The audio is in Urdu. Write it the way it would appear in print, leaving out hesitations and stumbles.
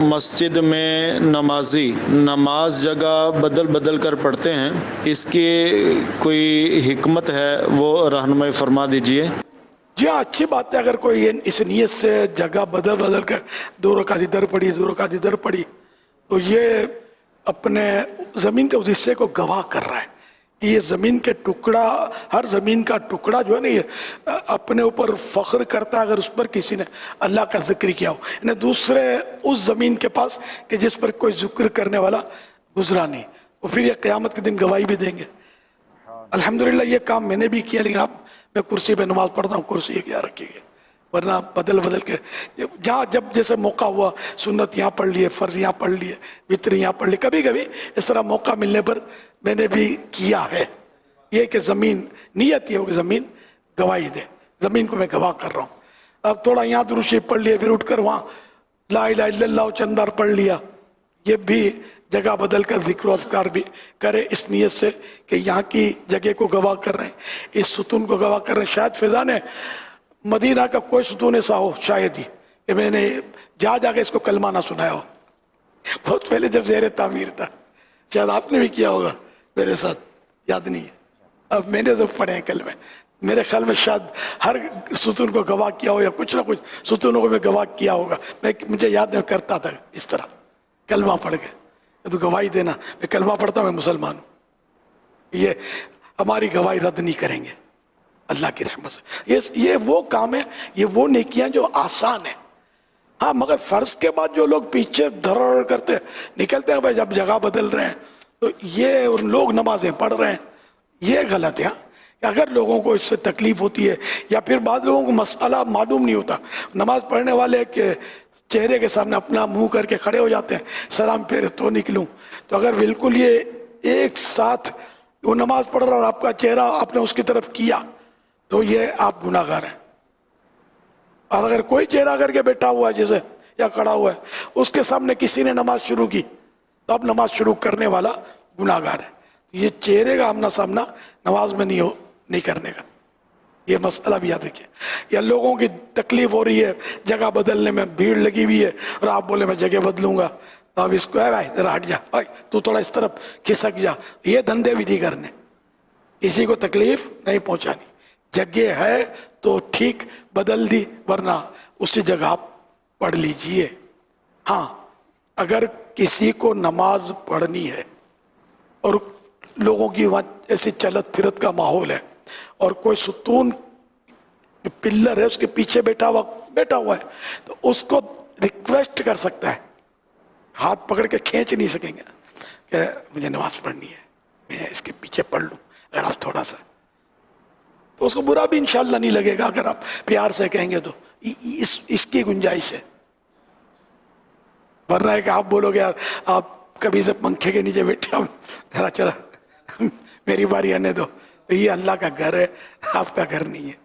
مسجد میں نمازی نماز جگہ بدل بدل کر پڑھتے ہیں، اس کی کوئی حکمت ہے وہ رہنمائی فرما دیجئے۔ جی ہاں، اچھی بات ہے۔ اگر کوئی اس نیت سے جگہ بدل بدل کر 2 رکعت ادھر پڑھی 2 رکعت ادھر پڑھی تو یہ اپنے زمین کے اس حصے کو گواہ کر رہا ہے کہ یہ زمین کے ٹکڑا، ہر زمین کا ٹکڑا جو ہے نا، یہ اپنے اوپر فخر کرتا ہے اگر اس پر کسی نے اللہ کا ذکر کیا ہو، یعنی دوسرے اس زمین کے پاس کہ جس پر کوئی ذکر کرنے والا گزرا نہیں، وہ پھر یہ قیامت کے دن گواہی بھی دیں گے۔ الحمدللہ یہ کام میں نے بھی کیا، لیکن اب میں کرسی پہ نماز پڑھتا ہوں، کرسی ایک یہاں رکھی ہے، ورنہ بدل بدل کے جہاں جب جیسے موقع ہوا سنت یہاں پڑھ لیے، فرض یہاں پڑھ لیے، وتر یہاں پڑھ لیے، کبھی کبھی اس طرح موقع ملنے پر میں نے بھی کیا ہے۔ یہ کہ زمین نیت یہ ہو کہ زمین گواہی دے، زمین کو میں گواہ کر رہا ہوں۔ اب تھوڑا یہاں درود شریف پڑھ لیے، پھر اٹھ کر وہاں لا الہ الا اللہ چند بار پڑھ لیا، یہ بھی جگہ بدل کر ذکر و اذکار بھی کرے اس نیت سے کہ یہاں کی جگہ کو گواہ کر رہے ہیں، اس ستون کو گواہ کر رہے ہیں۔ شاید فضان مدینہ کا کوئی ستون ایسا ہو شاید ہی کہ میں نے جا کے اس کو کلمہ نہ سنایا ہو، بہت پہلے جب زیر تعمیر تھا، شاید آپ نے بھی کیا ہوگا میرے ساتھ، یاد نہیں ہے۔ اب میں نے تو پڑھے ہیں کلمے، میرے خیال میں شاید ہر ستون کو گواہ کیا ہو یا کچھ نہ کچھ ستونوں کو میں گواہ کیا ہوگا۔ مجھے یاد نہیں کرتا تھا اس طرح کلمہ پڑھ کے تو گواہی دینا، میں کلمہ پڑھتا ہوں، میں مسلمان ہوں، یہ ہماری گواہی رد نہیں کریں گے اللہ کی رحمت سے۔ یہ وہ کام ہے، یہ وہ نیکیاں جو آسان ہیں۔ ہاں مگر فرض کے بعد جو لوگ پیچھے دھڑ کرتے نکلتے ہیں، بھائی جب جگہ بدل رہے ہیں تو یہ لوگ نمازیں پڑھ رہے ہیں، یہ غلط ہے۔ کہ اگر لوگوں کو اس سے تکلیف ہوتی ہے یا پھر بعض لوگوں کو مسئلہ معلوم نہیں ہوتا، نماز پڑھنے والے کے چہرے کے سامنے اپنا منہ کر کے کھڑے ہو جاتے ہیں، سلام پھیرے تو نکلوں، تو اگر بالکل یہ ایک ساتھ وہ نماز پڑھ رہا اور آپ کا چہرہ آپ نے اس کی طرف کیا تو یہ آپ گناہ گار ہیں۔ اور اگر کوئی چہرہ کر کے بیٹھا ہوا ہے جیسے یا کھڑا ہوا ہے، اس کے سامنے کسی نے نماز شروع کی تو اب نماز شروع کرنے والا گناہ گار ہے۔ یہ چہرے کا آمنا سامنا نماز میں نہیں کرنے کا، یہ مسئلہ بھی یاد رکھیے۔ یا لوگوں کی تکلیف ہو رہی ہے جگہ بدلنے میں، بھیڑ لگی ہوئی ہے اور آپ بولے میں جگہ بدلوں گا، تو اب اس کو ہے بھائی ذرا ہٹ جا، بھائی تو تھوڑا اس طرف کھسک جا، یہ دھندے بھی نہیں کرنے، کسی کو تکلیف نہیں پہنچانی۔ جگہ ہے تو ٹھیک بدل دی، ورنہ اسی جگہ آپ پڑھ لیجئے۔ ہاں اگر کسی کو نماز پڑھنی ہے اور لوگوں کی وہاں ایسی چلت پھرت کا ماحول ہے اور کوئی ستون پلر ہے اس کے پیچھے بیٹھا ہوا ہے، تو اس کو ریکویسٹ کر سکتا ہے، ہاتھ پکڑ کے کھینچ نہیں سکیں گے کہ مجھے نماز پڑھنی ہے، میں اس کے پیچھے پڑھ لوں، اگر آپ تھوڑا سا، تو اس کو برا بھی انشاءاللہ نہیں لگے گا اگر آپ پیار سے کہیں گے تو اس کی گنجائش ہے۔ ورنہ ہے کہ آپ بولو گے یار آپ کبھی سے پنکھے کے نیچے بیٹھے ہو، ذرا چلا میری باری آنے دو، تو یہ اللہ کا گھر ہے، آپ کا گھر نہیں ہے۔